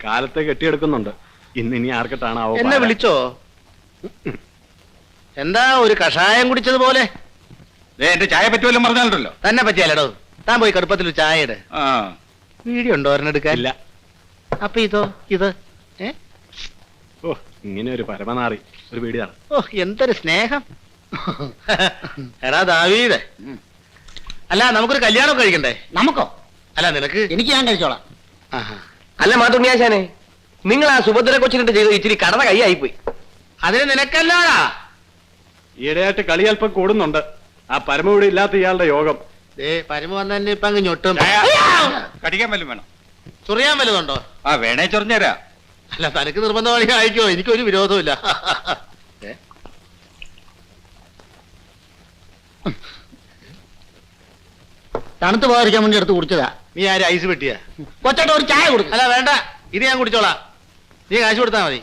കാലത്തെ കെട്ടിയെടുക്കുന്നുണ്ട്. ഇനി ആർക്കിട്ടാണാവോ? എന്നെ വിളിച്ചോ? എന്താ ഒരു കഷായം കുടിച്ചതുപോലെ? എന്റെ ചായ പറ്റുമല്ലോ പറഞ്ഞാലോ. തന്നെ പറ്റിയാലോ? താൻ പോയി കടുപ്പത്തിൽ ചായ ഇട്. വീഡിയോ ഉണ്ടോ ഒരെണ്ണെടുക്കാൻ? ഇല്ല. അപ്പൊ ഇത് ഓ, ഇങ്ങനെ ഒരു പരമനാറി ഒരു വീഡിയാണ്. ഓ, എന്തൊരു സ്നേഹം. എടാ ദാവീദ്, അല്ല നമുക്കൊരു കല്യാണം കഴിക്കണ്ടേ? നമുക്കോ? അല്ല നിനക്ക്. എനിക്ക് ഞാൻ കഴിച്ചോളാം. അല്ല മാതുണ്ണിയാശാനെ, നിങ്ങൾ ആ സുഭദ്ര കൊച്ചിനിട്ട് ചെയ്ത് ഇച്ചിരി കടന്ന കൈയായിപ്പോയി. അതിന് നിനക്കല്ലാടാ. ഈയിടെയായിട്ട് കളി അല്പം കൂടുന്നുണ്ട്. ആ പരമവിടെ ഇല്ലാത്ത ഇയാളുടെ യോഗം. പരമ വന്നെ ഇപ്പൊ അങ്ങ് ഞൊട്ടും. കടിക്കാൻ വല്ലതും വേണം? ചൊറിയാൻ വല്ലതുണ്ടോ? വേണേ ചൊറിഞ്ഞുതരാ. അല്ല തനിക്ക് നിർബന്ധമാണെങ്കിൽ അയക്കോ, എനിക്കൊരു വിരോധവും ഇല്ല. തണുത്ത് പോകാതിരിക്കാൻ വേണ്ടി എടുത്ത് കുടിച്ചതാ. നീ ആര് ഐസ് പെട്ടിയാ? കൊച്ചേട്ട ഒരു ചായ കൊടുക്കും. അല്ല വേണ്ട, ഇത് ഞാൻ കുടിച്ചോളാം. നീ കാശ് കൊടുത്താ മതി.